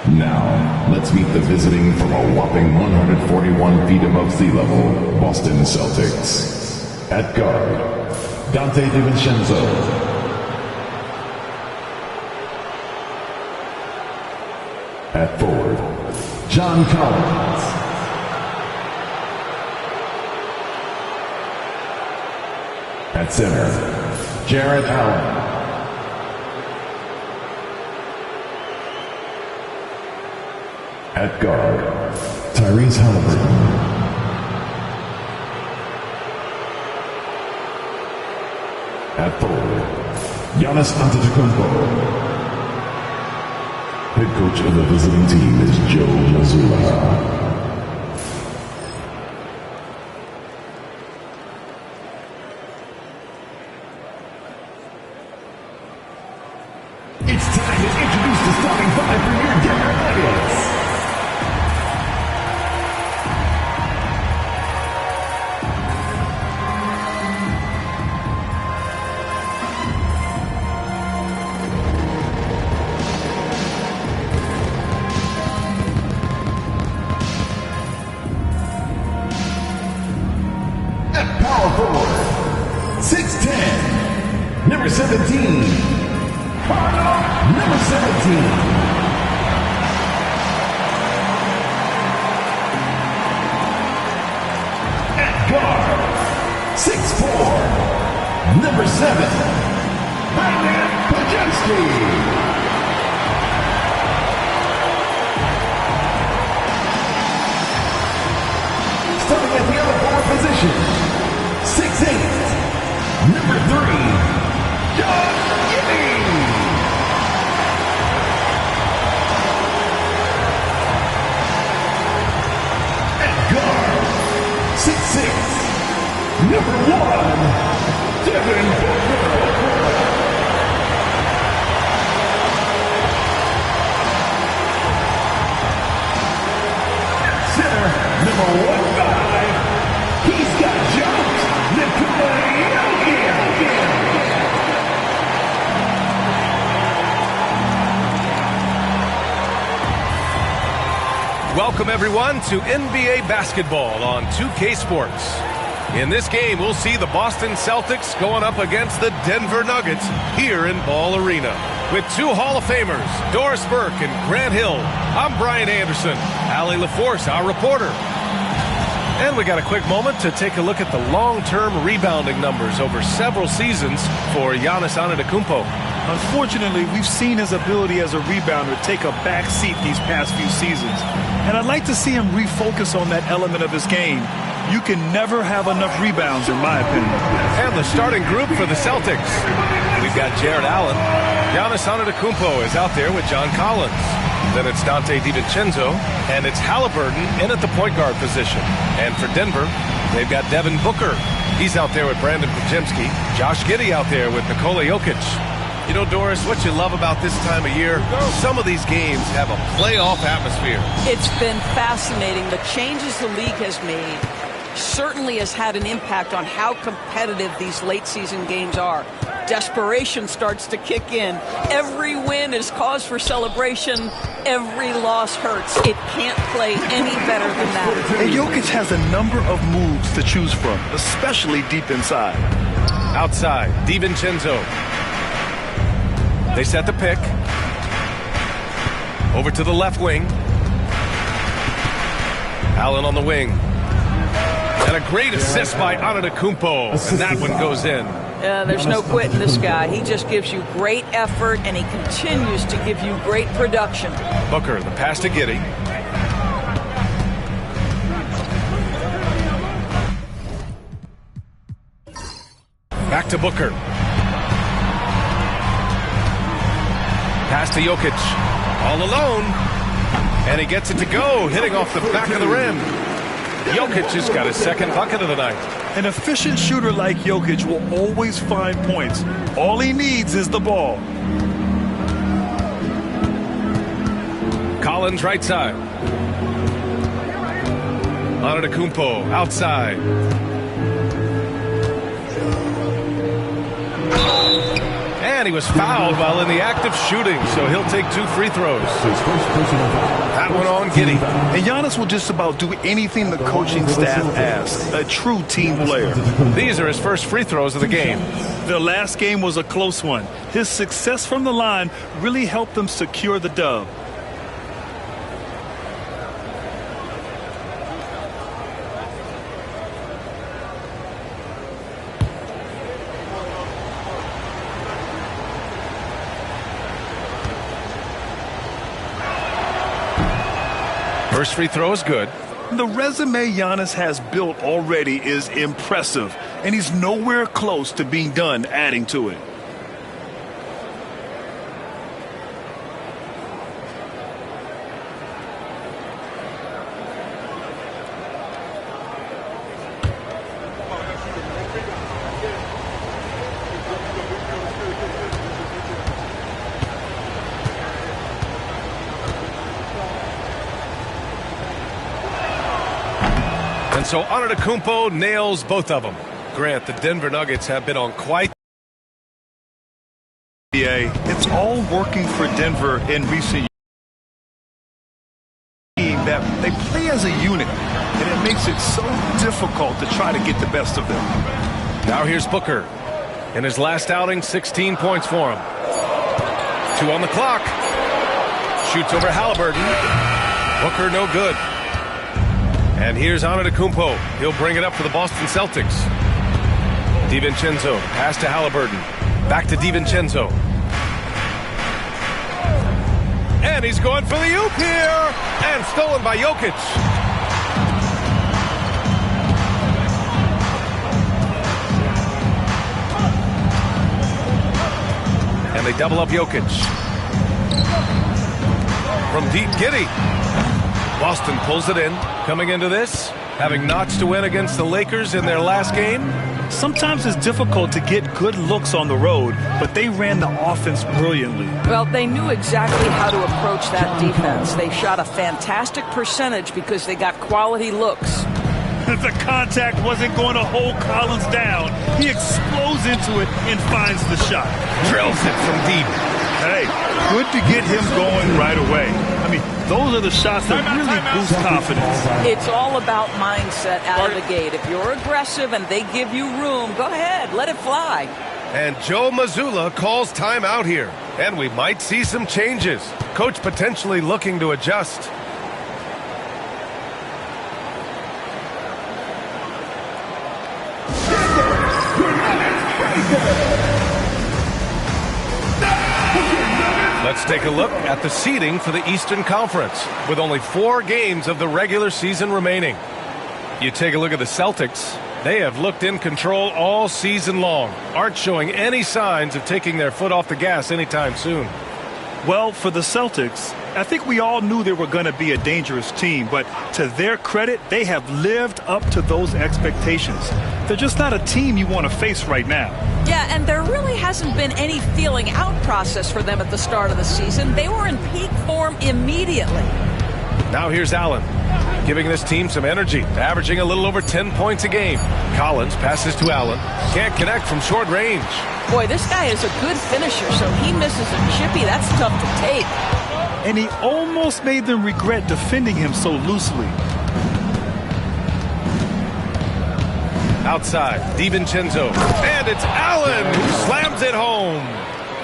Now, let's meet the visiting from a whopping 141 feet above sea level, Boston Celtics. At guard, Dante DiVincenzo. At forward, John Collins. At center, Jared Allen. At guard, Tyrese Halliburton. At forward, Giannis Antetokounmpo. Head coach of the visiting team is Joe Mazzulla. It's time to introduce the starting five for your Denver Nuggets. Power forward, 6'10", number 17. Number 17. At guard, 6'4", number 7. Brandon Pajelski. Starting at the other forward position, 6'8", number 3, John Giddy. At guard, 6'6", number 1, Devin Booker. Center, number 1'5", he's got jumps. Welcome everyone to NBA basketball on 2K Sports. In this game, we'll see the Boston Celtics going up against the Denver Nuggets here in Ball Arena. With two Hall of Famers, Doris Burke and Grant Hill, I'm Brian Anderson, Allie LaForce, our reporter. And we got a quick moment to take a look at the long-term rebounding numbers over several seasons for Giannis Antetokounmpo. Unfortunately, we've seen his ability as a rebounder take a back seat these past few seasons. And I'd like to see him refocus on that element of his game. You can never have enough rebounds, in my opinion. And the starting group for the Celtics. We've got Jared Allen. Giannis Antetokounmpo is out there with John Collins. Then it's Dante DiVincenzo, and it's Halliburton in at the point guard position. And for Denver, they've got Devin Booker. He's out there with Brandon Pajelski. Josh Giddey out there with Nikola Jokic. You know, Doris, what you love about this time of year, some of these games have a playoff atmosphere. It's been fascinating. The changes the league has made certainly has had an impact on how competitive these late season games are. Desperation starts to kick in. Every win is cause for celebration. Every loss hurts. It can't play any better than that. And Jokic has a number of moves to choose from, especially deep inside. Outside, DiVincenzo. They set the pick. Over to the left wing. Allen on the wing. And a great assist by Antetokounmpo. And that one goes in. There's no quitting this guy. He just gives you great effort, and he continues to give you great production. Booker, the pass to Giddey. Back to Booker. Pass to Jokic. All alone. And he gets it to go, hitting off the back of the rim. Jokic has got his second bucket of the night. An efficient shooter like Jokic will always find points. All he needs is the ball. Collins right side. Antetokounmpo outside. And he was fouled while in the act of shooting, so he'll take 2 free throws. That one on Giddey. And Giannis will just about do anything the coaching staff asks. A true team player. These are his first free throws of the game. The last game was a close one. His success from the line really helped them secure the dub. First free throw is good. The resume Giannis has built already is impressive, and he's nowhere close to being done adding to it. And so Antetokounmpo nails both of them. Grant, the Denver Nuggets have been on quite. It's all working for Denver in recent years. That they play as a unit, and it makes it so difficult to try to get the best of them. Now here's Booker. In his last outing, 16 points for him. 2 on the clock. Shoots over Halliburton. Booker no good. And here's Antetokounmpo. He'll bring it up for the Boston Celtics. DiVincenzo, pass to Halliburton. Back to DiVincenzo. And he's going for the oop here. And stolen by Jokic. And they double up Jokic. From deep, Giddey. Boston pulls it in, coming into this, having notched to win against the Lakers in their last game. Sometimes it's difficult to get good looks on the road, but they ran the offense brilliantly. Well, they knew exactly how to approach that defense. They shot a fantastic percentage because they got quality looks. The contact wasn't going to hold Collins down. He explodes into it and finds the shot. Drills it from deep. Hey, good to get him going right away. I mean, those are the shots that really boost confidence. It's all about mindset out of the gate. If you're aggressive and they give you room, go ahead, let it fly. And Joe Mazzulla calls timeout here. And we might see some changes. Coach potentially looking to adjust. Let's take a look at the seeding for the Eastern Conference, with only 4 games of the regular season remaining. You take a look at the Celtics. They have looked in control all season long, aren't showing any signs of taking their foot off the gas anytime soon. Well, for the Celtics, I think we all knew they were going to be a dangerous team, but to their credit, they have lived up to those expectations. They're just not a team you want to face right now. Yeah, and there really hasn't been any feeling out process for them at the start of the season. They were in peak form immediately. Now here's Allen, giving this team some energy, averaging a little over 10 points a game. Collins passes to Allen. Can't connect from short range. Boy, this guy is a good finisher, so he misses a chippy. That's tough to take. And he almost made them regret defending him so loosely. Outside, DiVincenzo. And it's Allen who slams it home.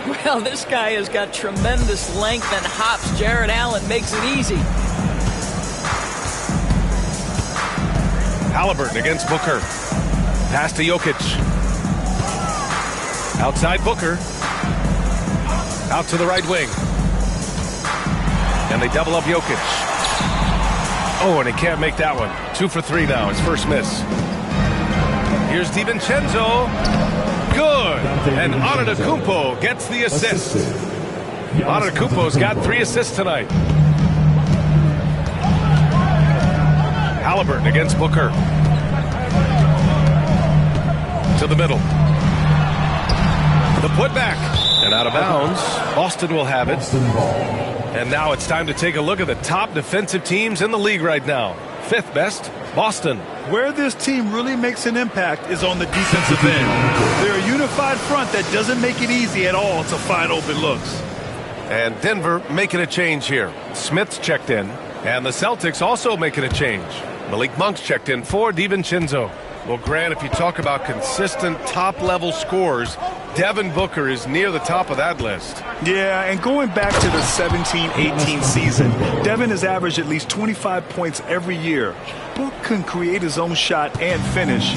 Well, this guy has got tremendous length and hops. Jared Allen makes it easy. Halliburton against Booker. Pass to Jokic. Outside Booker. Out to the right wing. And they double up Jokic. Oh, and he can't make that one. 2 for 3 now, his first miss. Here's DiVincenzo. Good. And Antetokounmpo gets the assist. Antetokounmpo's got 3 assists tonight. Halliburton against Booker. To the middle. The putback. And out of bounds. Boston will have it. And now it's time to take a look at the top defensive teams in the league right now. Fifth best, Boston. Where this team really makes an impact is on the defensive end. They're a unified front that doesn't make it easy at all to find open looks. And Denver making a change here. Smith's checked in. And the Celtics also making a change. Malik Monk's checked in for DiVincenzo. Well, Grant, if you talk about consistent top-level scores, Devin Booker is near the top of that list. Yeah, and going back to the 17-18 season, Devin has averaged at least 25 points every year. Book can create his own shot and finish.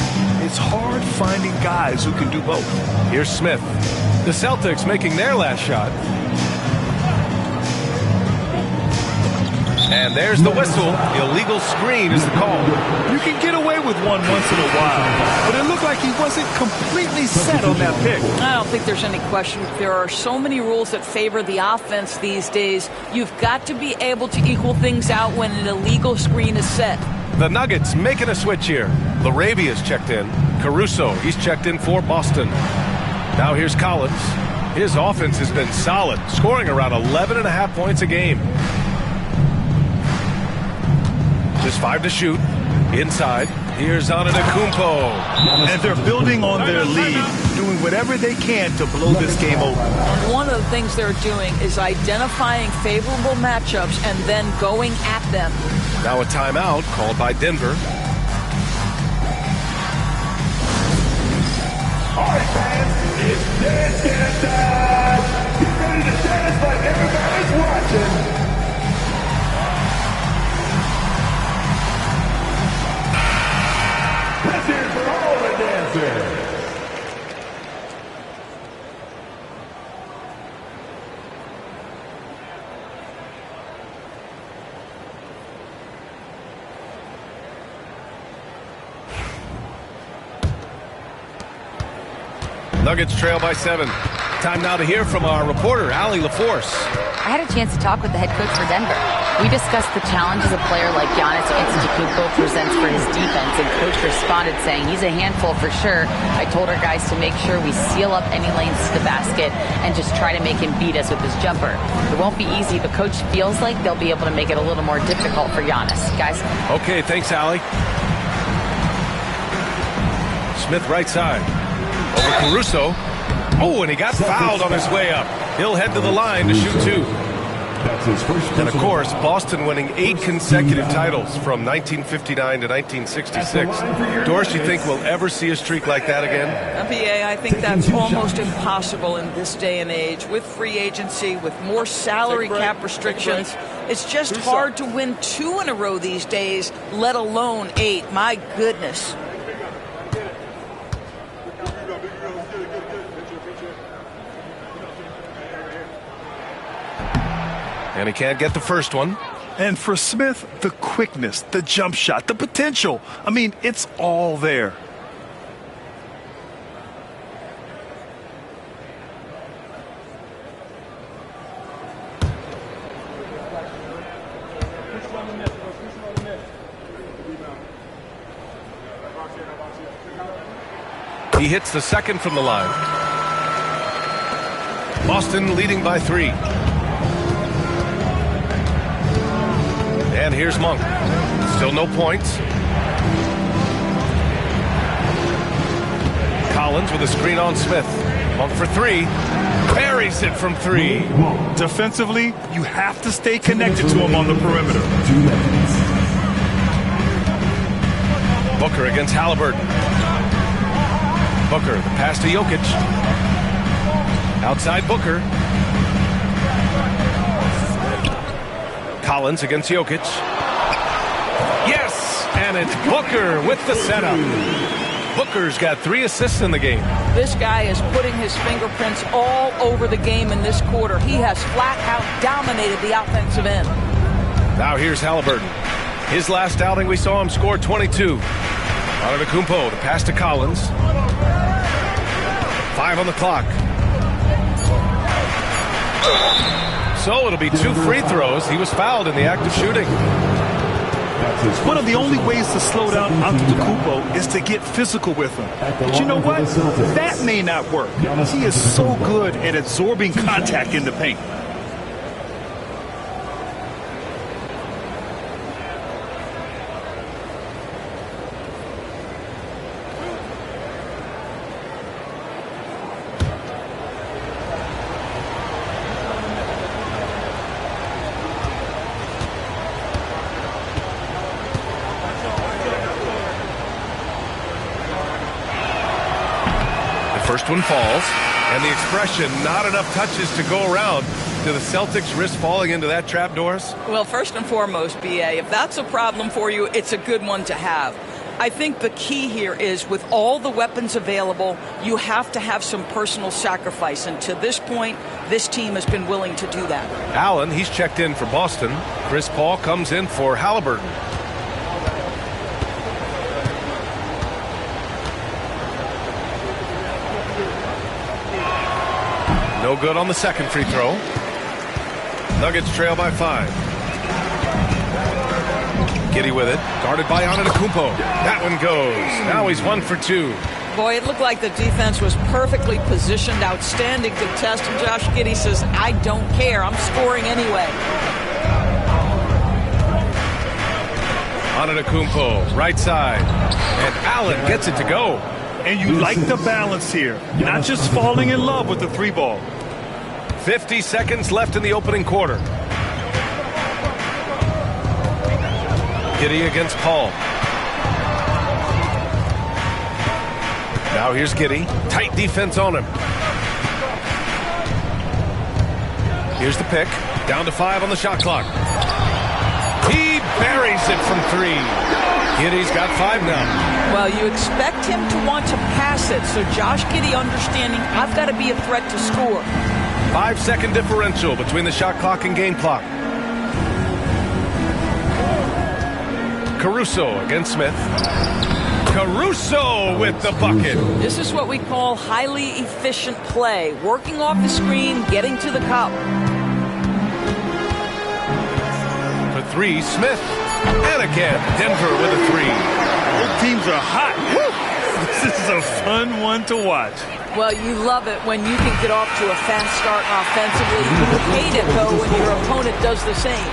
It's hard finding guys who can do both. Here's Smith. The Celtics making their last shot. And there's the whistle. Illegal screen is the call. You can get away with one once in a while, but it looked like he wasn't completely set on that pick. I don't think there's any question. There are so many rules that favor the offense these days. You've got to be able to equal things out when an illegal screen is set. The Nuggets making a switch here. Larabia's checked in. Caruso, he's checked in for Boston. Now here's Collins. His offense has been solid, scoring around 11.5 points a game. Just 5 to shoot. Inside. Here's Antetokounmpo. And they're building on their lead, doing whatever they can to blow this game open. And one of the things they're doing is identifying favorable matchups and then going at them. Now a timeout called by Denver. All right, fans, it's dance time. Get ready to dance like everybody's watching. Let's hear it for all the dancers. Nuggets trail by 7. Time now to hear from our reporter, Allie LaForce. I had a chance to talk with the head coach for Denver. We discussed the challenges a player like Giannis Antetokounmpo presents for his defense, and coach responded saying he's a handful for sure. I told our guys to make sure we seal up any lanes to the basket and just try to make him beat us with his jumper. It won't be easy, but coach feels like they'll be able to make it a little more difficult for Giannis. Guys? Okay, thanks, Allie. Smith right side. Over Caruso. Oh, and he got fouled on his way up. He'll head to the line to shoot 2. That's his first. And of course, Boston winning 8 consecutive titles from 1959 to 1966. Doris, you think we'll ever see a streak like that again? NBA, I think that's almost impossible in this day and age. With free agency, with more salary cap restrictions, it's just hard to win 2 in a row these days, let alone 8. My goodness. And he can't get the first one. And for Smith, the quickness, the jump shot, the potential. I mean, it's all there. He hits the second from the line. Boston leading by 3. And here's Monk. Still no points. Collins with a screen on Smith. Monk for 3. Buries it from 3. Defensively, you have to stay connected to him on the perimeter. Booker against Halliburton. Booker, the pass to Jokic. Outside Booker. Collins against Jokic. Yes! And it's Booker with the setup. Booker's got 3 assists in the game. This guy is putting his fingerprints all over the game in this quarter. He has flat out dominated the offensive end. Now here's Halliburton. His last outing, we saw him score 22. Antetokounmpo, the pass to Collins. 5 on the clock. So it'll be 2 free throws. He was fouled in the act of shooting. One of the only ways to slow down Antetokounmpo is to get physical with him. But you know what? That may not work. He is so good at absorbing contact in the paint. First one falls, and the expression, not enough touches to go around. Do the Celtics risk falling into that trap, Doris? Well, first and foremost, B.A., if that's a problem for you, it's a good one to have. I think the key here is with all the weapons available, you have to have some personal sacrifice. And to this point, this team has been willing to do that. Allen, he's checked in for Boston. Chris Paul comes in for Halliburton. No good on the second free throw. Nuggets trail by 5. Giddey with it, guarded by Antetokounmpo. That one goes. Now he's 1 for 2. Boy, it looked like the defense was perfectly positioned. Outstanding contest. And Josh Giddey says, I don't care. I'm scoring anyway. Antetokounmpo, right side. And Allen gets it to go. And you like the balance here. Not just falling in love with the 3 ball. 50 seconds left in the opening quarter. Giddey against Paul. Now here's Giddey. Tight defense on him. Here's the pick. Down to 5 on the shot clock. He buries it from 3. Giddey's got 5 now. Well, you expect him to want to pass it, so Josh Giddey understanding I've got to be a threat to score. 5-second differential between the shot clock and game clock. Caruso against Smith. Caruso with the bucket. This is what we call highly efficient play. Working off the screen, getting to the cup. For 3, Smith. And again, Denver with a 3. Both teams are hot. Woo! This is a fun one to watch. Well, you love it when you can get off to a fast start offensively. You hate it, though, when your opponent does the same.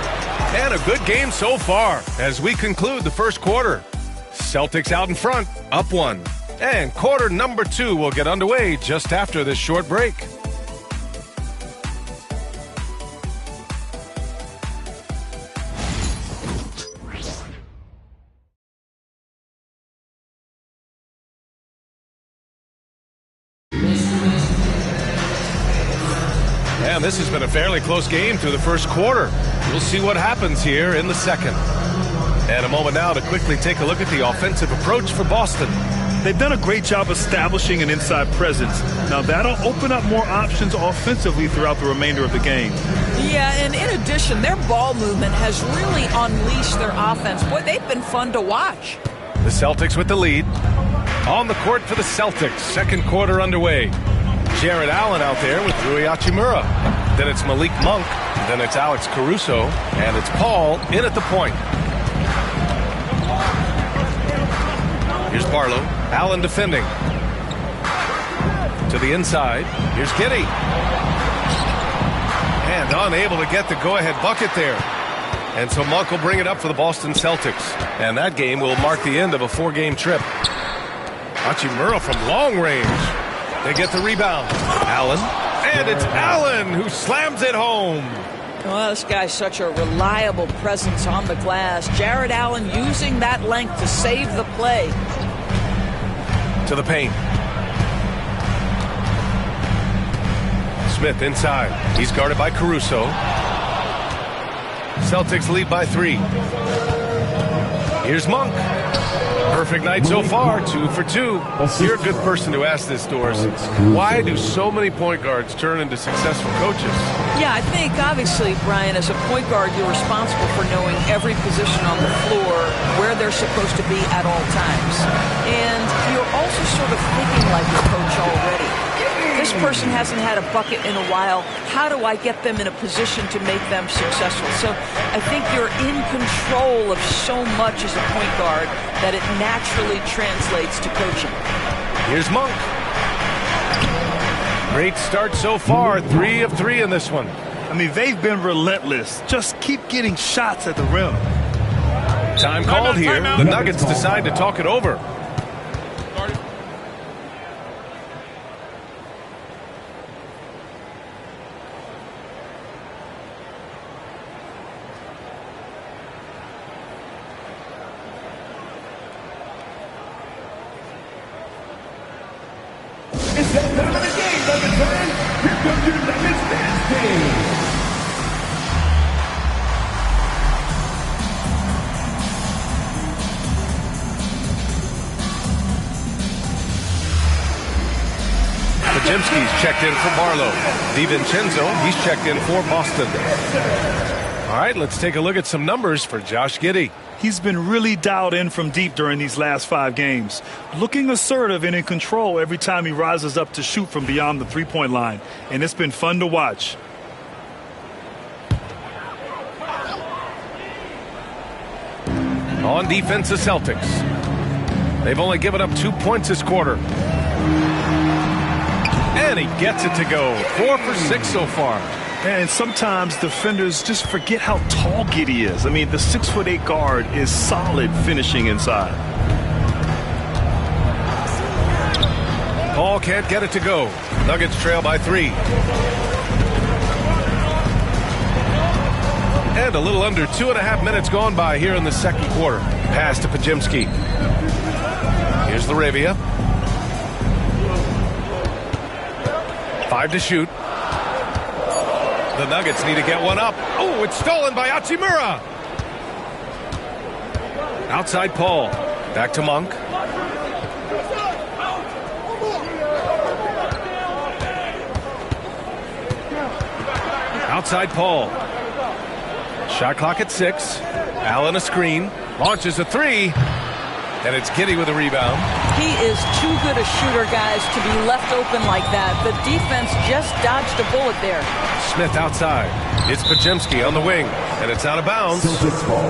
And a good game so far as we conclude the first quarter. Celtics out in front, up 1. And quarter number 2 will get underway just after this short break. And this has been a fairly close game through the first quarter. We'll see what happens here in the second. And a moment now to quickly take a look at the offensive approach for Boston. They've done a great job establishing an inside presence. Now that'll open up more options offensively throughout the remainder of the game. Yeah, and in addition, their ball movement has really unleashed their offense. Boy, they've been fun to watch. The Celtics with the lead. On the court for the Celtics. Second quarter underway. Jared Allen out there with Rui Hachimura. Then it's Malik Monk. Then it's Alex Caruso. And it's Paul in at the point. Here's Barlow. Allen defending. To the inside. Here's Giddey. And unable to get the go-ahead bucket there. And so Monk will bring it up for the Boston Celtics. And that game will mark the end of a 4-game trip. Hachimura from long range. They get the rebound. Allen. And it's Allen who slams it home. Well, this guy's such a reliable presence on the glass. Jared Allen using that length to save the play. To the paint. Smith inside. He's guarded by Caruso. Celtics lead by 3. Here's Monk. Perfect night so far, 2 for 2. You're a good person to ask this, Doris. Why do so many point guards turn into successful coaches? Yeah, I think obviously, Brian, as a point guard, you're responsible for knowing every position on the floor, where they're supposed to be at all times. And you're also sort of thinking like a coach already. This person hasn't had a bucket in a while. How do I get them in a position to make them successful? So I think you're in control of so much as a point guard that it naturally translates to coaching. Here's Monk. Great start so far. 3 of 3 in this one. I mean, they've been relentless. Just keep getting shots at the rim. Time called here. The Nuggets decide to talk it over. Pajemski's checked in for Barlow. DiVincenzo, he's checked in for Boston. All right, let's take a look at some numbers for Josh Giddey. He's been really dialed in from deep during these last 5 games. Looking assertive and in control every time he rises up to shoot from beyond the three-point line. And it's been fun to watch. On defense, the Celtics. They've only given up 2 points this quarter. And he gets it to go. 4 for 6 so far. And sometimes defenders just forget how tall Giddey is. I mean, the 6'8" guard is solid finishing inside. Paul can't get it to go. Nuggets trail by 3. And a little under 2.5 minutes gone by here in the second quarter. Pass to Pajemski. Here's Laravia. 5 to shoot. The Nuggets need to get one up. Oh, it's stolen by Hachimura. Outside Paul. Back to Monk. Outside Paul. Shot clock at 6. Allen a screen. Launches a 3. And it's Giddey with a rebound. He is too good a shooter, guys, to be left open like that. The defense just dodged a bullet there. Smith outside. It's Pajemski on the wing. And it's out of bounds.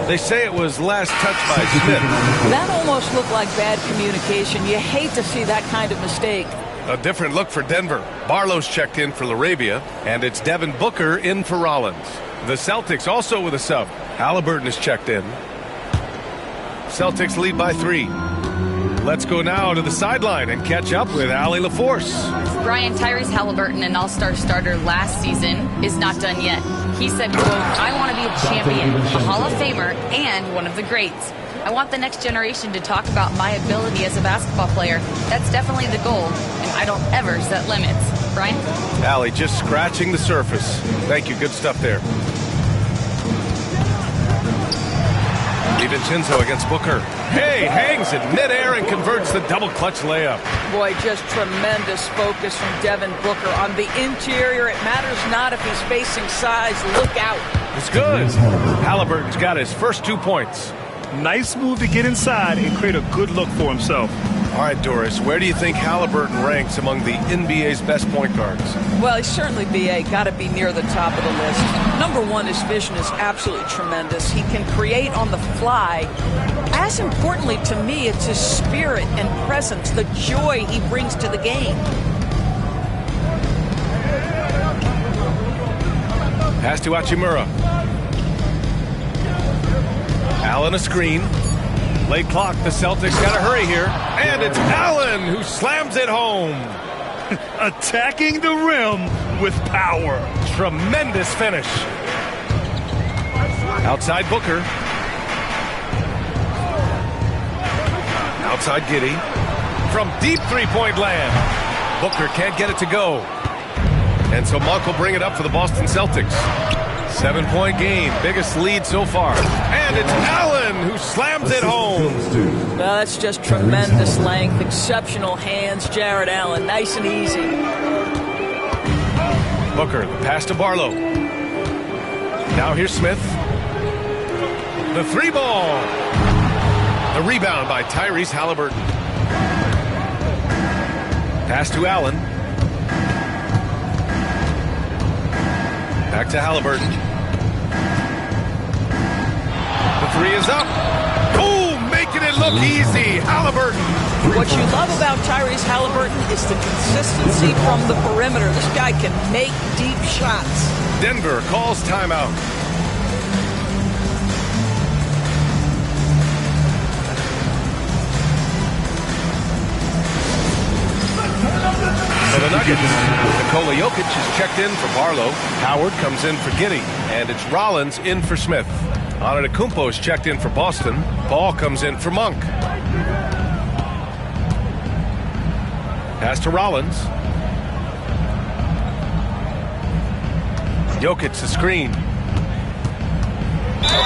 They say it was last touched by Smith. That almost looked like bad communication. You hate to see that kind of mistake. A different look for Denver. Barlow's checked in for Laravia. And it's Devin Booker in for Rollins. The Celtics also with a sub. Halliburton is checked in. Celtics lead by 3. Let's go now to the sideline and catch up with Allie LaForce. Brian, Tyrese Halliburton, an all-star starter last season, is not done yet. He said, quote, "I want to be a champion, a Hall of Famer, and one of the greats. I want the next generation to talk about my ability as a basketball player. That's definitely the goal, and I don't ever set limits." Brian? Allie just scratching the surface. Thank you. Good stuff there. DiVincenzo against Booker. Hey, hangs in midair and converts the double clutch layup. Boy, just tremendous focus from Devin Booker. On the interior, it matters not if he's facing size. Look out. It's good. Halliburton's got his first 2 points. Nice move to get inside and create a good look for himself. All right, Doris, where do you think Halliburton ranks among the NBA's best point guards? Well, he's certainly, BA, got to be near the top of the list. Number one, his vision is absolutely tremendous. He can create on the fly. As importantly to me, it's his spirit and presence, the joy he brings to the game. Pass to Hachimura. Allen a screen. Late clock, the Celtics got to hurry here. And it's Allen who slams it home. Attacking the rim with power. Tremendous finish. Outside Booker. Outside Giddey. From deep three-point land. Booker can't get it to go. And so Monk will bring it up for the Boston Celtics. 7-point game, biggest lead so far. And it's Allen who slams it home. Well, that's just tremendous length, exceptional hands. Jared Allen, nice and easy. Booker, the pass to Barlow. Now here's Smith. The 3-ball. The rebound by Tyrese Halliburton. Pass to Allen. Back to Halliburton. The 3 is up. Oh, making it look easy. Halliburton. What you love about Tyrese Halliburton is the consistency from the perimeter. This guy can make deep shots. Denver calls timeout. For the Nuggets, Nikola Jokic is checked in for Barlow. Howard comes in for Giddey. And it's Rollins in for Smith. Antetokounmpo is checked in for Boston. Ball comes in for Monk. Pass to Rollins. Jokic the screen.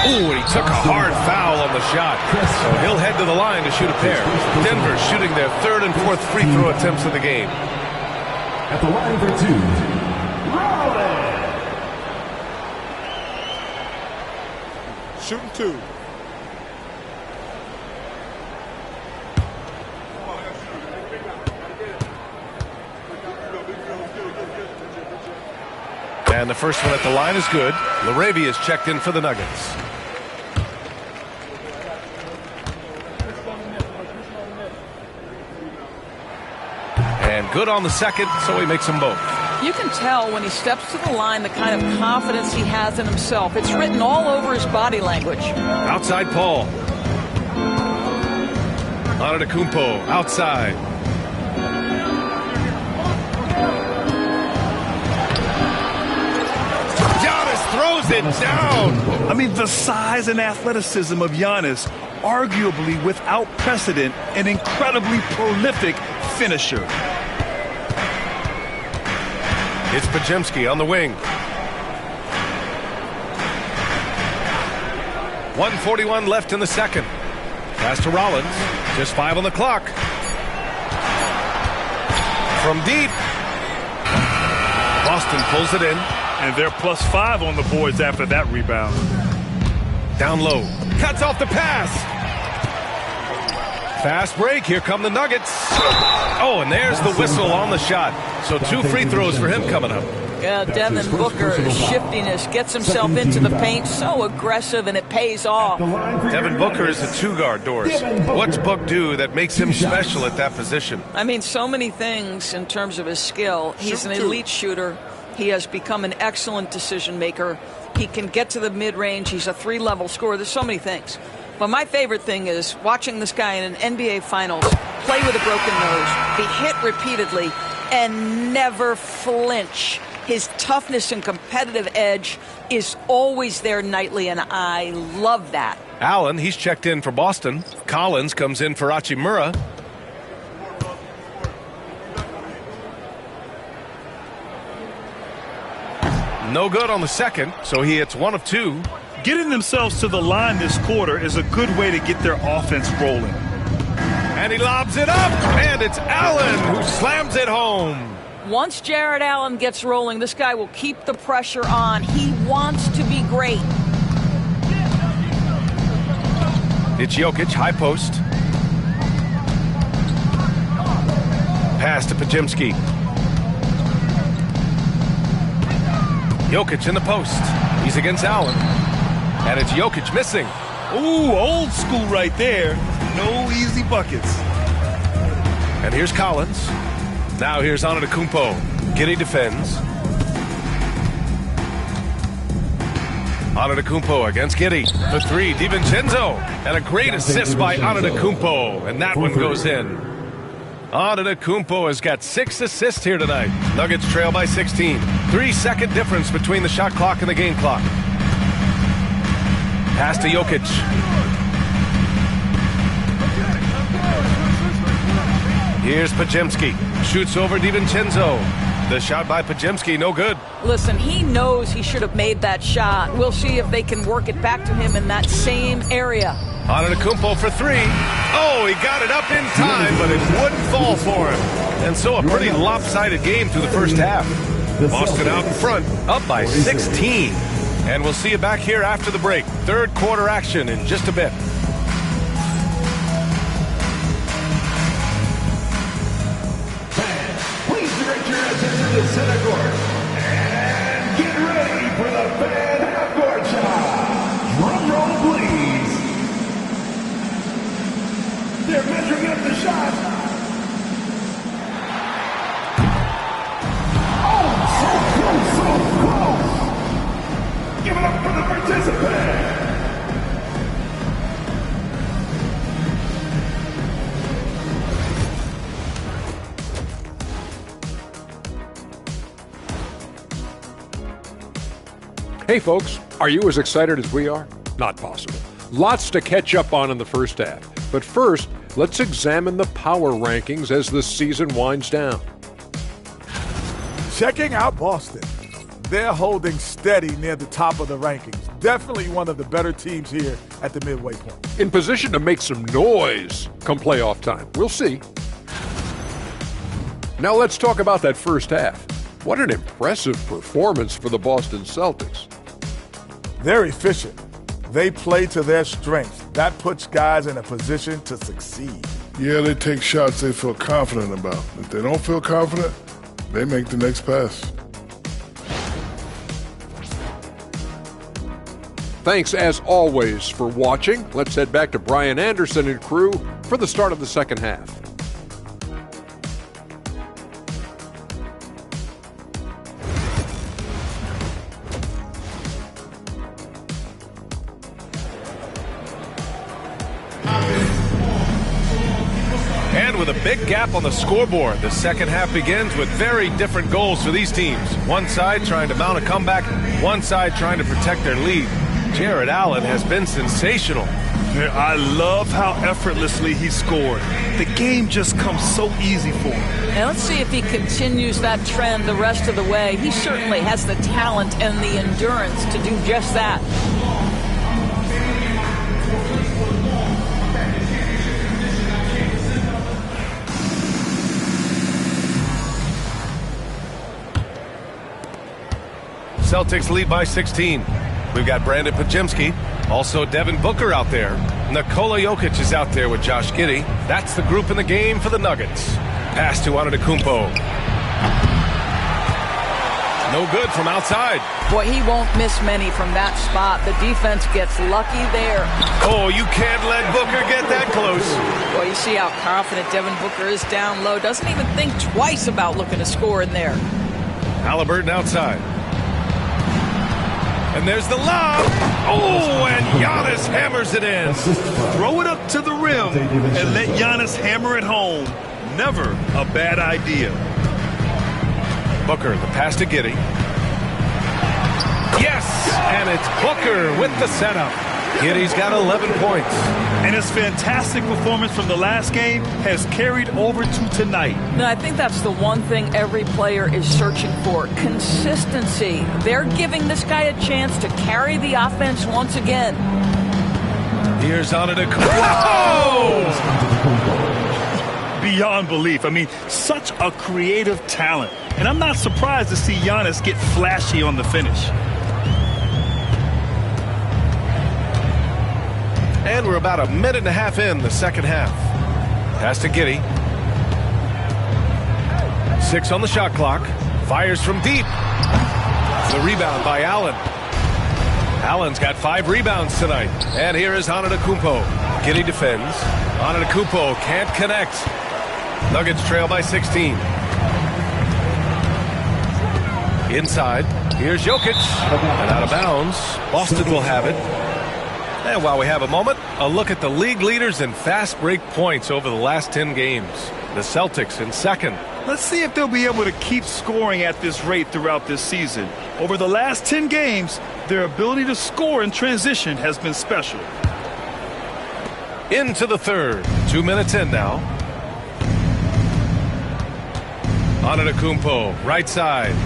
Ooh, and he took a hard foul on the shot. So he'll head to the line to shoot a pair. Denver shooting their third and fourth free throw attempts of the game. At the line for two, Rowland. Shooting two. And the first one at the line is good. Laravia is checked in for the Nuggets. And good on the second, so he makes them both. You can tell when he steps to the line the kind of confidence he has in himself. It's written all over his body language. Outside Paul. Antetokounmpo outside. Throws it down. I mean, the size and athleticism of Giannis, arguably without precedent, an incredibly prolific finisher. It's Podziemski on the wing. 1:41 left in the second. Pass to Rollins. Just 5 on the clock. From deep. Boston pulls it in. And they're +5 on the boards after that rebound. Down low. Cuts off the pass. Fast break. Here come the Nuggets. Oh, and there's the whistle on the shot. So 2 free throws for him coming up. Yeah, Devin Booker, shiftiness, gets himself into the paint, so aggressive, and it pays off. Devin Booker is a 2-guard, Doris. What's Book do that makes him special at that position? I mean, so many things in terms of his skill. He's an elite shooter. He has become an excellent decision maker. He can get to the mid-range. He's a 3-level scorer. There's so many things. But my favorite thing is watching this guy in an NBA Finals play with a broken nose, be hit repeatedly, and never flinch. His toughness and competitive edge is always there nightly, and I love that. Allen, he's checked in for Boston. Collins comes in for Hachimura. No good on the second, so he hits 1 of 2. Getting themselves to the line this quarter is a good way to get their offense rolling. And he lobs it up, and it's Allen who slams it home. Once Jared Allen gets rolling, this guy will keep the pressure on. He wants to be great. It's Jokic, high post. Pass to Podziemski. Jokic in the post. He's against Allen. And it's Jokic missing. Ooh, old school right there. No easy buckets. And here's Collins. Now here's Antetokounmpo. Giddey defends. Antetokounmpo against Giddey. For 3, DiVincenzo. And a great assist by Antetokounmpo. And that one goes in. Antetokounmpo has got 6 assists here tonight. Nuggets trail by 16. 3-second difference between the shot clock and the game clock. Pass to Jokic. Here's Podziemski. Shoots over DiVincenzo. The shot by Podziemski, no good. Listen, he knows he should have made that shot. We'll see if they can work it back to him in that same area. Antetokounmpo for 3. Oh, he got it up in time, but it wouldn't fall for him. And so a pretty lopsided game through the first half. Boston out in front, up by 16. And we'll see you back here after the break. Third quarter action in just a bit. Please direct your attention to center court. And get ready for the fan half-court shot. Drum roll, please. They're measuring up the shot. Oh, so close. Give it up for the participant. Hey folks, are you as excited as we are? Not possible. Lots to catch up on in the first half. But first, let's examine the power rankings as the season winds down. Checking out Boston. they're holding steady near the top of the rankings. Definitely one of the better teams here at the midway point. In position to make some noise come playoff time. We'll see. Now let's talk about that first half. What an impressive performance for the Boston Celtics. They're efficient. They play to their strengths. That puts guys in a position to succeed. Yeah, they take shots they feel confident about. If they don't feel confident, they make the next pass. Thanks, as always, for watching. Let's head back to Brian Anderson and crew for the start of the second half. And with a big gap on the scoreboard, the second half begins with very different goals for these teams. One side trying to mount a comeback, one side trying to protect their lead. Jared Allen has been sensational. I love how effortlessly he scored. The game just comes so easy for him. And let's see if he continues that trend the rest of the way. He certainly has the talent and the endurance to do just that. Celtics lead by 16. We've got Brandon Pajemski, also Devin Booker out there. Nikola Jokic is out there with Josh Giddey. That's the group in the game for the Nuggets. Pass to Antetokounmpo. No good from outside. Boy, he won't miss many from that spot. The defense gets lucky there. Oh, you can't let Booker get that close. Boy, you see how confident Devin Booker is down low. Doesn't even think twice about looking to score in there. Halliburton outside. And there's the lob. Oh, and Giannis hammers it in. Throw it up to the rim and let Giannis hammer it home. Never a bad idea. Booker, the pass to Giddey. Yes, and it's Booker with the setup. Giddey's got 11 points. And his fantastic performance from the last game has carried over to tonight. No, I think that's the one thing every player is searching for, consistency. They're giving this guy a chance to carry the offense once again. Here's Antetokounmpo. Beyond belief. I mean, such a creative talent. And I'm not surprised to see Giannis get flashy on the finish. And we're about a minute and a half in the second half. Pass to Giddey. 6 on the shot clock. Fires from deep. The rebound by Allen. Allen's got 5 rebounds tonight. And here is Antetokounmpo. Giddey defends. Antetokounmpo can't connect. Nuggets trail by 16. Inside. Here's Jokic. And out of bounds. Boston will have it. And while we have a moment, a look at the league leaders in fast break points over the last 10 games. The Celtics in second. Let's see if they'll be able to keep scoring at this rate throughout this season. Over the last 10 games, their ability to score in transition has been special. Into the third. 2 minutes in now. Antetokounmpo, right side.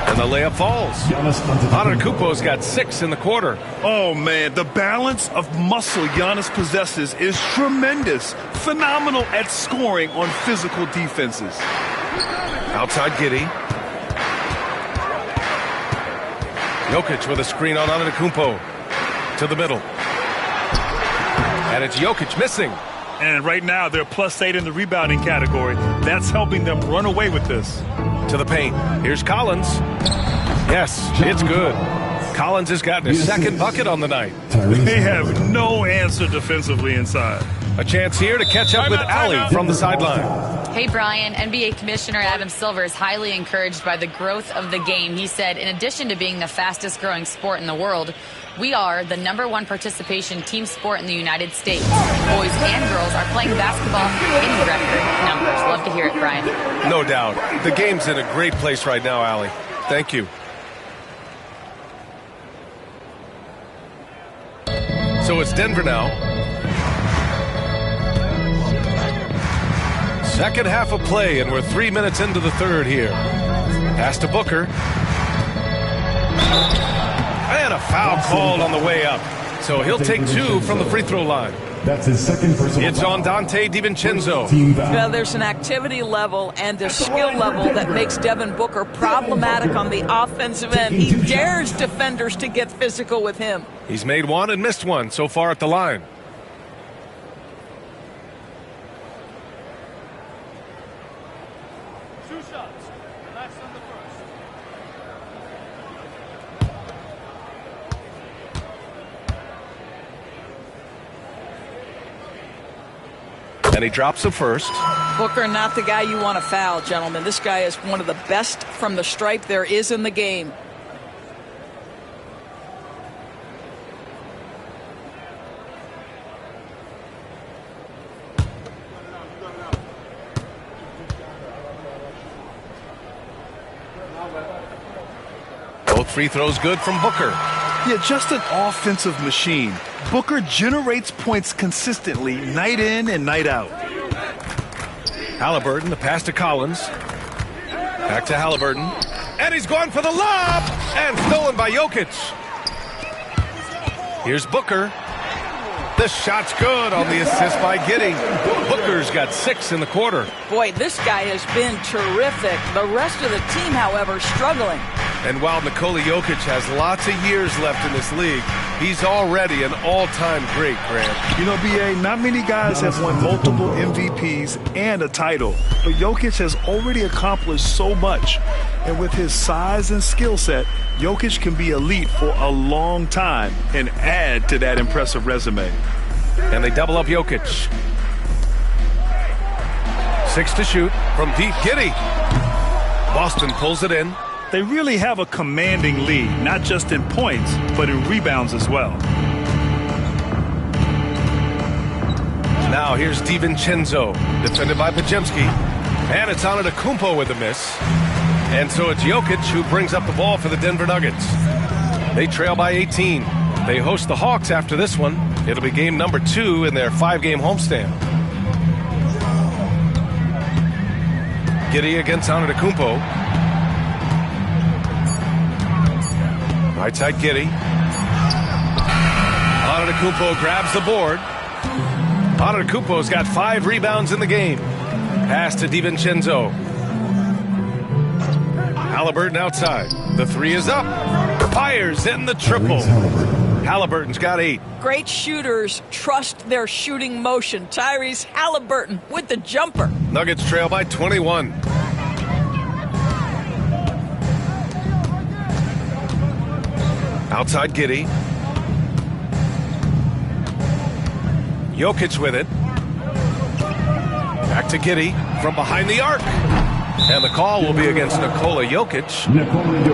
And the layup falls. Antetokounmpo's got 6 in the quarter. Oh, man, the balance of muscle Giannis possesses is tremendous. Phenomenal at scoring on physical defenses. Outside Giddey. Jokic with a screen on Antetokounmpo. To the middle. And it's Jokic missing. And right now, they're +8 in the rebounding category. That's helping them run away with this. To the paint. Here's Collins. Yes, it's good. Collins has gotten his second bucket on the night. They have no answer defensively inside. A chance here to catch up with Allie from the sideline. Hey, Brian, NBA Commissioner Adam Silver is highly encouraged by the growth of the game. He said, in addition to being the fastest growing sport in the world, we are the #1 participation team sport in the United States. Boys and girls are playing basketball in record numbers. Love to hear it, Brian. No doubt. The game's in a great place right now, Allie. Thank you. So it's Denver now. Second half of play, and we're 3 minutes into the third here. Pass to Booker. And a foul called on the way up. So he'll take 2 from the free throw line. That's his second personal It's on Dante DiVincenzo. Well, there's an activity level and a skill level that makes Devin Booker problematic on the offensive end. He dares defenders to get physical with him. He's made 1 and missed 1 so far at the line. And he drops the first. Booker, not the guy you want to foul, gentlemen. This guy is one of the best from the stripe there is in the game. Both free throws good from Booker. Yeah, just an offensive machine. Booker generates points consistently, night in and night out. Halliburton, the pass to Collins. Back to Halliburton. And he's going for the lob! And stolen by Jokic. Here's Booker. The shot's good on the assist by Giddey. Booker's got 6 in the quarter. Boy, this guy has been terrific. The rest of the team, however, struggling. And while Nikola Jokic has lots of years left in this league, he's already an all-time great, Grant. You know, B.A., not many guys have won multiple MVPs and a title, but Jokic has already accomplished so much. And with his size and skill set, Jokic can be elite for a long time and add to that impressive resume. And they double up Jokic. 6 to shoot from deep. Giddey. Boston pulls it in. They really have a commanding lead, not just in points, but in rebounds as well. Now here's DiVincenzo, defended by Pajemski. And it's Antetokounmpo with a miss. And so it's Jokic who brings up the ball for the Denver Nuggets. They trail by 18. They host the Hawks after this one. It'll be game number 2 in their 5-game homestand. Giddey against Antetokounmpo. Right side Giddey. Antetokounmpo grabs the board. Antetokounmpo's got 5 rebounds in the game. Pass to DiVincenzo. Halliburton outside. The 3 is up. Fires in the triple. Halliburton's got 8. Great shooters trust their shooting motion. Tyrese Halliburton with the jumper. Nuggets trail by 21. Outside Giddey. Jokic with it. Back to Giddey from behind the arc. And the call will be against Nikola Jokic.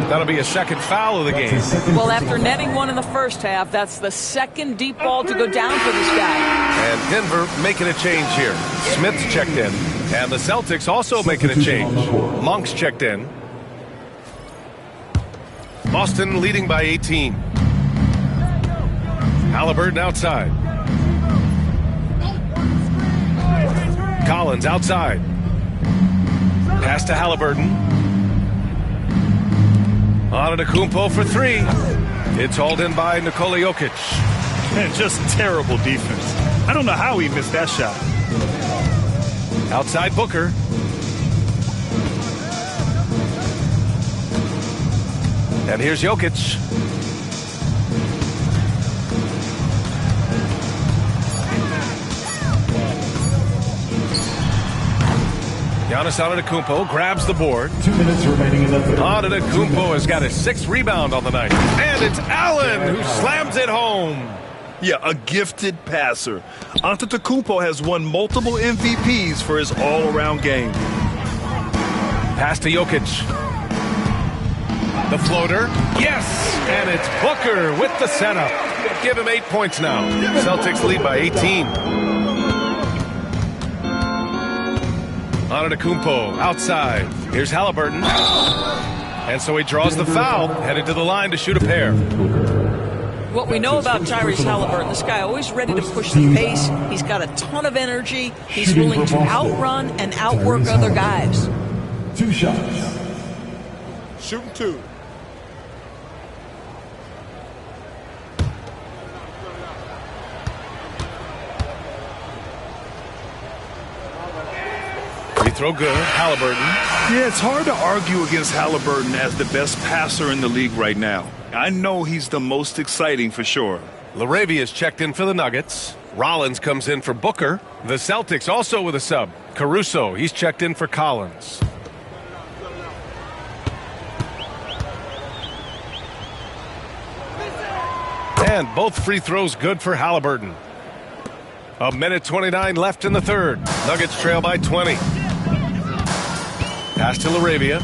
That'll be a second foul of the game. Well, after netting 1 in the first half, that's the second deep ball to go down for this guy. And Denver making a change here. Smith's checked in. And the Celtics also making a change. Monk's checked in. Boston leading by 18. Halliburton outside. Collins outside. Pass to Halliburton. Antetokounmpo for 3. It's hauled in by Nikola Jokic. Man, just terrible defense. I don't know how he missed that shot. Outside Booker. And here's Jokic. Giannis Antetokounmpo grabs the board. 2 minutes remaining in the third. Antetokounmpo has got his 6th rebound on the night. And it's Allen who slams it home. Yeah, a gifted passer. Antetokounmpo has won multiple MVPs for his all-around game. Pass to Jokic. The floater. Yes! And it's Booker with the setup. Give him 8 points now. Celtics lead by 18. Antetokounmpo outside. Here's Halliburton. And so he draws the foul, headed to the line to shoot a pair. What we know about Tyrese Halliburton, this guy always ready to push the pace. He's got a ton of energy. He's willing to outrun and outwork other guys. 2 shots. Shooting 2. Free throw good. Halliburton. Yeah, it's hard to argue against Halliburton as the best passer in the league right now. I know he's the most exciting for sure. LaRavia is checked in for the Nuggets. Rollins comes in for Booker. The Celtics also with a sub. Caruso, he's checked in for Collins. And both free throws good for Halliburton. 1:29 left in the third. Nuggets trail by 20. Pass to LaRavia.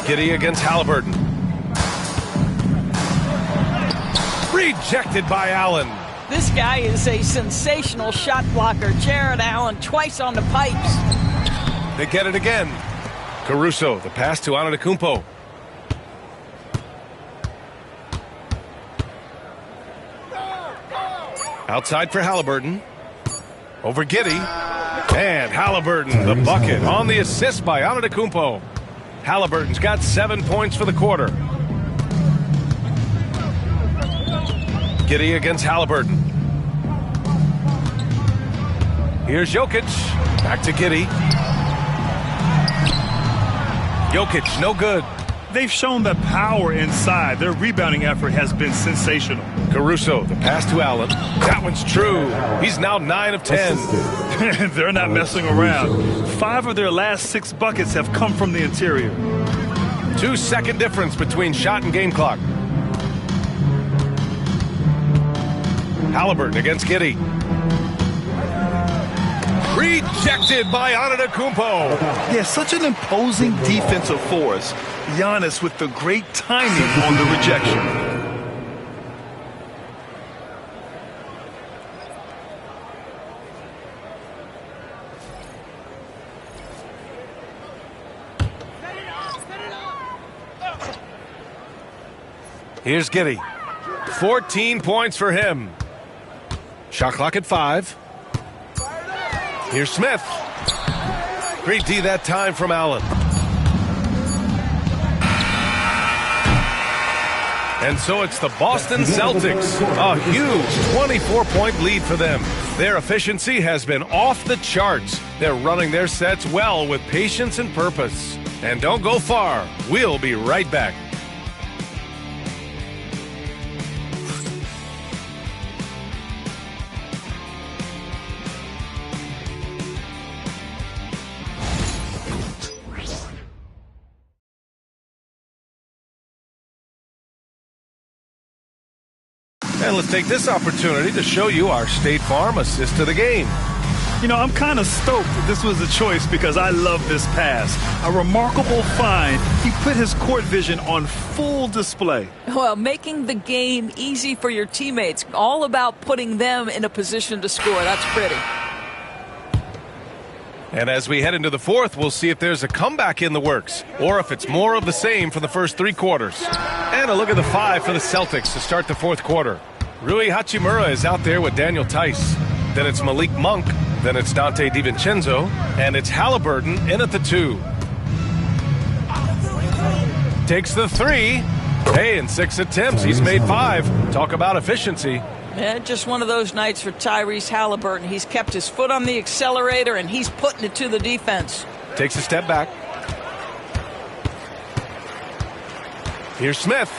Giddy against Halliburton. Rejected by Allen. This guy is a sensational shot blocker. Jared Allen twice on the pipes. They get it again. Caruso, the pass to Antetokounmpo. Outside for Halliburton. Over Giddy. And Halliburton, the bucket on the assist by Antetokounmpo. Halliburton's got 7 points for the quarter. Giddy against Halliburton. Here's Jokic. Back to Giddy. Jokic, no good. They've shown the power inside. Their rebounding effort has been sensational. Caruso, the pass to Allen. That one's true. He's now 9 of 10. They're not messing around. 5 of their last 6 buckets have come from the interior. 2-second difference between shot and game clock. Halliburton against Giddy. Rejected by Antetokounmpo. Yeah, such an imposing defensive force. Giannis with the great timing on the rejection. Here's Giddy. 14 points for him. Shot clock at 5. Here's Smith. Great D that time from Allen. And so it's the Boston Celtics. A huge 24-point lead for them. Their efficiency has been off the charts. They're running their sets well with patience and purpose. And don't go far. We'll be right back. And let's take this opportunity to show you our State Farm assist to the game. You know, I'm kind of stoked that this was a choice because I love this pass. A remarkable find. He put his court vision on full display. Well, making the game easy for your teammates. All about putting them in a position to score. That's pretty. And as we head into the fourth, we'll see if there's a comeback in the works or if it's more of the same for the first 3 quarters. And a look at the 5 for the Celtics to start the fourth quarter. Rui Hachimura is out there with Daniel Tice. Then it's Malik Monk. Then it's Dante DiVincenzo. And it's Halliburton in at the 2. Takes the 3. Hey, in 6 attempts, he's made 5. Talk about efficiency. Yeah, just one of those nights for Tyrese Halliburton. He's kept his foot on the accelerator, and he's putting it to the defense. Takes a step back. Here's Smith.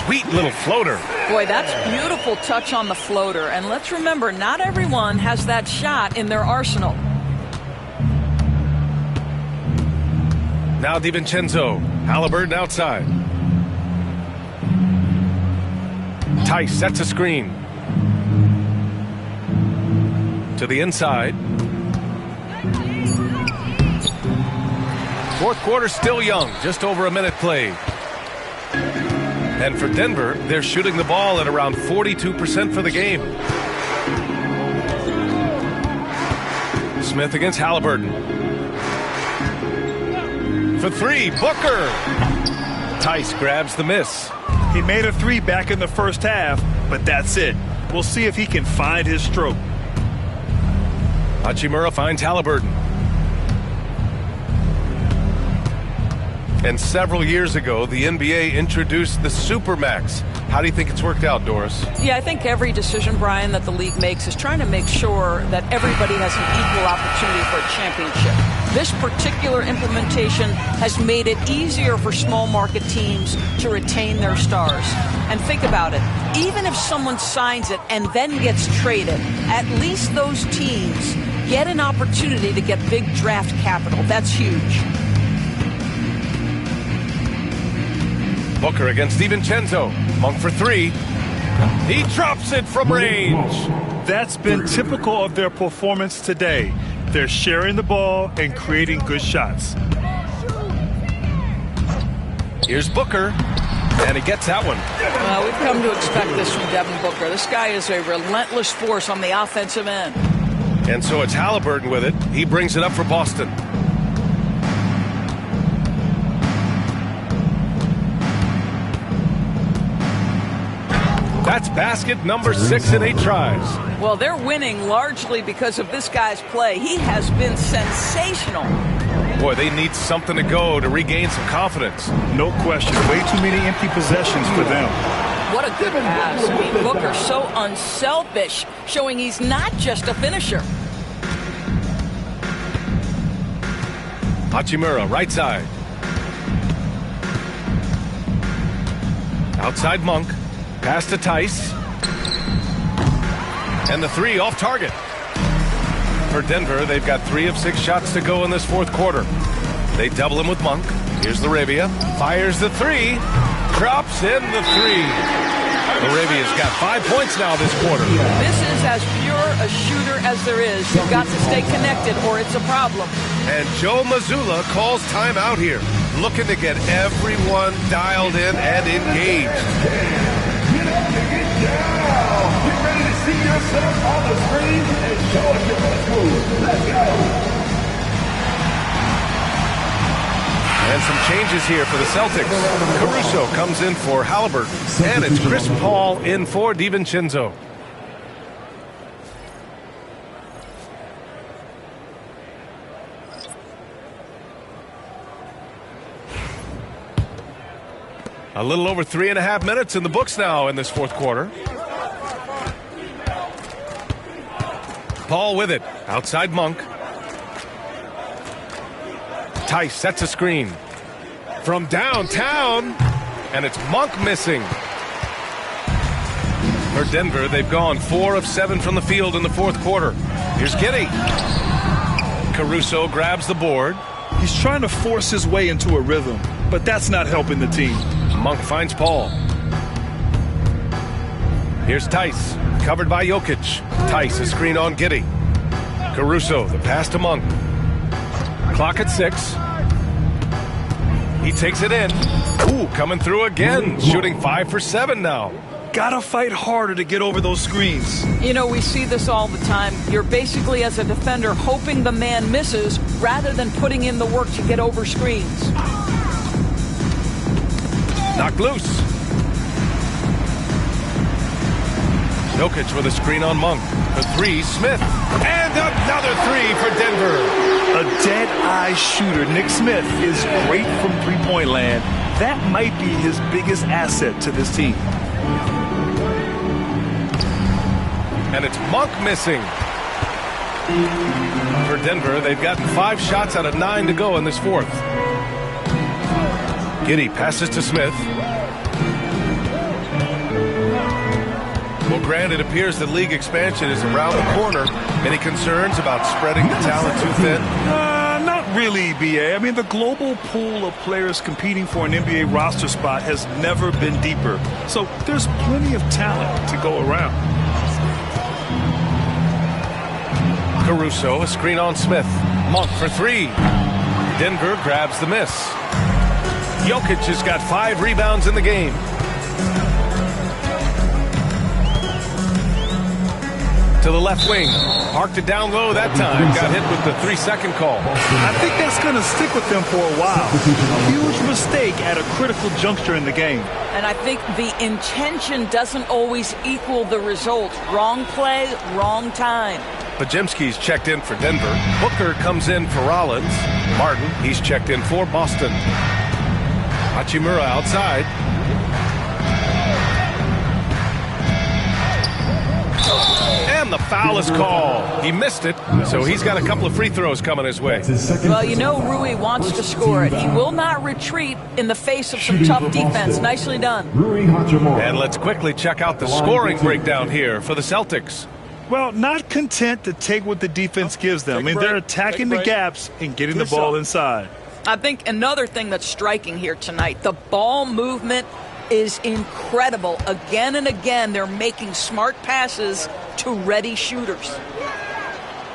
Sweet little floater. Boy, that's beautiful touch on the floater. And let's remember, not everyone has that shot in their arsenal. Now DiVincenzo. Halliburton outside. Tice sets a screen. To the inside. Fourth quarter still young. Just over a minute played. And for Denver, they're shooting the ball at around 42% for the game. Smith against Halliburton. For 3, Booker. Tice grabs the miss. He made a three back in the first half, but that's it. We'll see if he can find his stroke. Hachimura finds Halliburton. And several years ago, the NBA introduced the Supermax. How do you think it's worked out, Doris? Yeah, I think every decision, Brian, that the league makes is trying to make sure that everybody has an equal opportunity for a championship. This particular implementation has made it easier for small market teams to retain their stars. And think about it. Even if someone signs it and then gets traded, at least those teams get an opportunity to get big draft capital. That's huge. Booker against DiVincenzo. Monk for three. He drops it from range. That's been typical of their performance today. They're sharing the ball and creating good shots. Here's Booker, and he gets that one. Well, we've come to expect this from Devin Booker. This guy is a relentless force on the offensive end. And so it's Halliburton with it. He brings it up for Boston. That's basket number 6 in 8 tries. Well, they're winning largely because of this guy's play. He has been sensational. Boy, they need something to go to regain some confidence. No question. Way too many empty possessions for them. What a good pass. I mean, Booker's so unselfish, showing he's not just a finisher. Hachimura, right side. Outside Monk. Pass to Tice. And the three off target. For Denver, they've got 3 of 6 shots to go in this fourth quarter. They double him with Monk. Here's Laravia. Fires the three. Drops in the three. Laravia's got 5 points now this quarter. This is as pure a shooter as there is. You've got to stay connected or it's a problem. And Joe Mazzulla calls timeout here. Looking to get everyone dialed in and engaged. Get ready to see yourself on the screen and show us your best move. Let's go. And some changes here for the Celtics. Caruso comes in for Halliburton. And it's Chris Paul in for DiVincenzo. A little over 3.5 minutes in the books now in this fourth quarter. Paul with it. Outside Monk. Tice sets a screen. From downtown. And it's Monk missing. For Denver, they've gone 4 of 7 from the field in the fourth quarter. Here's Giddey. Caruso grabs the board. He's trying to force his way into a rhythm, but that's not helping the team. Monk finds Paul. Here's Tice, covered by Jokic. Tice, a screen on Giddey. Caruso, the pass to Monk. Clock at 6. He takes it in. Ooh, coming through again. Shooting 5 for 7 now. Gotta fight harder to get over those screens. You know, we see this all the time. You're basically, as a defender, hoping the man misses rather than putting in the work to get over screens. Knocked loose. Jokic with a screen on Monk. The three, Smith. And another three for Denver. A dead-eye shooter. Nick Smith is great from three-point land. That might be his biggest asset to this team. And it's Monk missing. For Denver, they've gotten 5 shots out of 9 to go in this fourth. Giddey passes to Smith. Well, Grant, it appears that league expansion is around the corner. Any concerns about spreading the talent too thin? Not really, B.A. I mean, the global pool of players competing for an NBA roster spot has never been deeper. So there's plenty of talent to go around. Caruso, a screen on Smith. Monk for 3. Denver grabs the miss. Jokic has got 5 rebounds in the game. to the left wing. Parked it down low that time. Got hit with the 3-second call. I think that's going to stick with them for a while. A huge mistake at a critical juncture in the game. And I think the intention doesn't always equal the result. Wrong play, wrong time. Pajemski's checked in for Denver. Booker comes in for Rollins. Martin, he's checked in for Boston. Hachimura outside. And the foul is called. He missed it, so he's got a couple of free throws coming his way. Well, you know Rui wants to score it. He will not retreat in the face of some tough defense. Nicely done. And let's quickly check out the scoring breakdown here for the Celtics. Well, not content to take what the defense gives them. I mean, they're attacking the gaps and getting the ball inside. I think another thing that's striking here tonight, the ball movement is incredible. Again and again, they're making smart passes to ready shooters.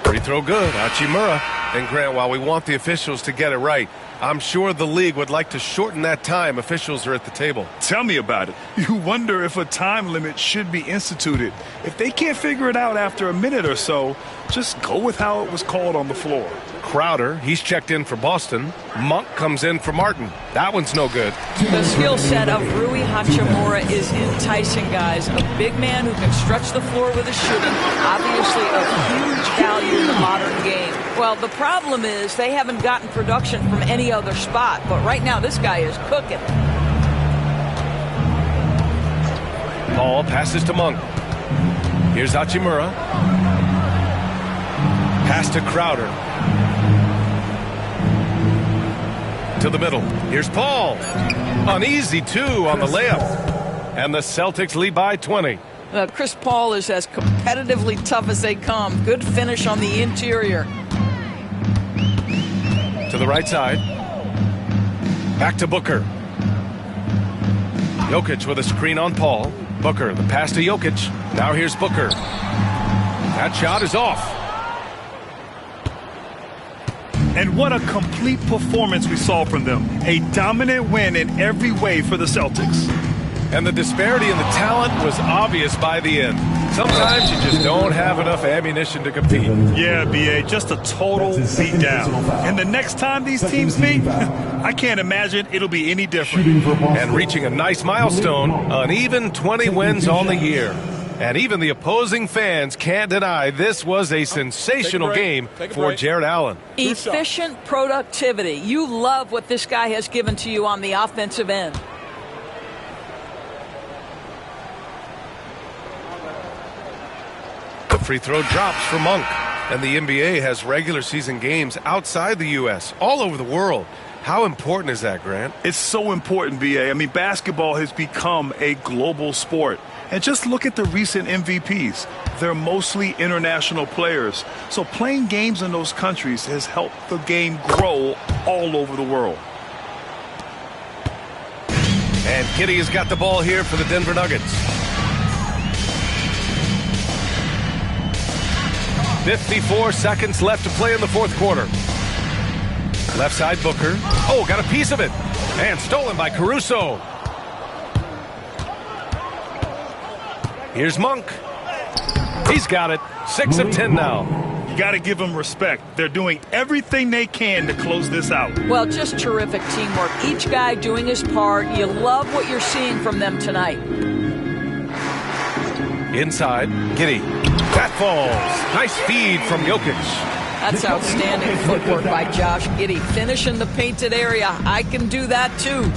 Free throw good, Hachimura. And Grant, while we want the officials to get it right, I'm sure the league would like to shorten that time officials are at the table. Tell me about it. You wonder if a time limit should be instituted. If they can't figure it out after a minute or so, just go with how it was called on the floor. Crowder, he's checked in for Boston. Monk comes in for Martin. That one's no good. The skill set of Rui Hachimura is enticing, guys. A big man who can stretch the floor with his shooting. Obviously of huge value in the modern game. Well, the problem is they haven't gotten production from any other spot. But right now, this guy is cooking. Paul passes to Monk. Here's Hachimura. Pass to Crowder. To the middle. Here's Paul. An easy 2 on the layup. And the Celtics lead by 20. Chris Paul is as competitively tough as they come. Good finish on the interior. To the right side. Back to Booker. Jokic with a screen on Paul. Booker, the pass to Jokic. Now here's Booker. That shot is off. And what a complete performance we saw from them. A dominant win in every way for the Celtics. And the disparity in the talent was obvious by the end. Sometimes you just don't have enough ammunition to compete. Yeah, B.A., just a total beatdown. And the next time these teams meet, I can't imagine it'll be any different. And reaching a nice milestone, an even 20 wins on the year. And even the opposing fans can't deny this was a sensational game for Jared Allen. Efficient productivity. You love what this guy has given to you on the offensive end. The free throw drops for Monk. And the NBA has regular season games outside the U.S., all over the world. How important is that, Grant? It's so important, B.A. I mean, basketball has become a global sport. And just look at the recent MVPs. They're mostly international players. So playing games in those countries has helped the game grow all over the world. And Kitty has got the ball here for the Denver Nuggets. 54 seconds left to play in the fourth quarter. Left side Booker. Oh, got a piece of it. And stolen by Caruso. Here's Monk. He's got it. 6 of 10 now. You got to give them respect. They're doing everything they can to close this out. Well, just terrific teamwork. Each guy doing his part. You love what you're seeing from them tonight. Inside, Giddey. That falls. Nice feed from Jokic. That's outstanding footwork by Josh Giddey. Finish in the painted area. I can do that too.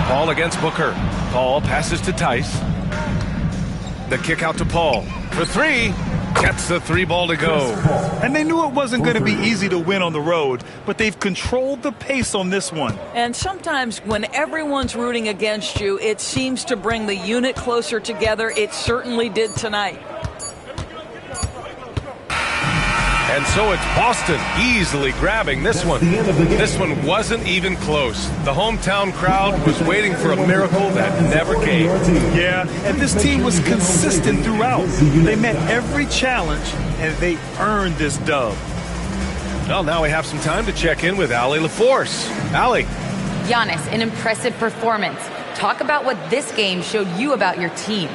Paul against Booker. Paul passes to Tice. The kick out to Paul. For 3. Gets the 3 ball to go. And they knew it wasn't going to be easy to win on the road, but they've controlled the pace on this one. And sometimes when everyone's rooting against you, it seems to bring the unit closer together. It certainly did tonight. And so it's Boston easily grabbing this one. This one wasn't even close. The hometown crowd was waiting for a miracle that never came. Yeah, and this team was consistent throughout. They met every challenge, and they earned this dub. Well, now we have some time to check in with Allie LaForce. Allie. Giannis, an impressive performance. Talk about what this game showed you about your team.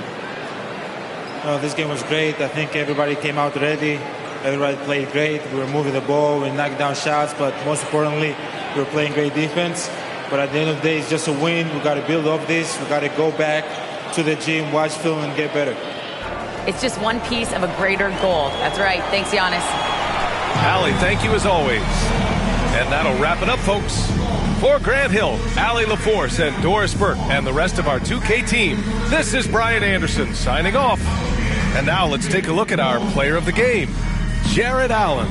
This game was great. I think everybody came out ready. Everybody played great. We were moving the ball. We knocked down shots. But most importantly, we were playing great defense. But at the end of the day, it's just a win. We got to build up this. We got to go back to the gym, watch film, and get better. It's just one piece of a greater goal. That's right. Thanks, Giannis. Allie, thank you as always. And that'll wrap it up, folks. For Grant Hill, Allie LaForce, and Doris Burke, and the rest of our 2K team, this is Brian Anderson signing off. And now let's take a look at our player of the game, Jared Allen.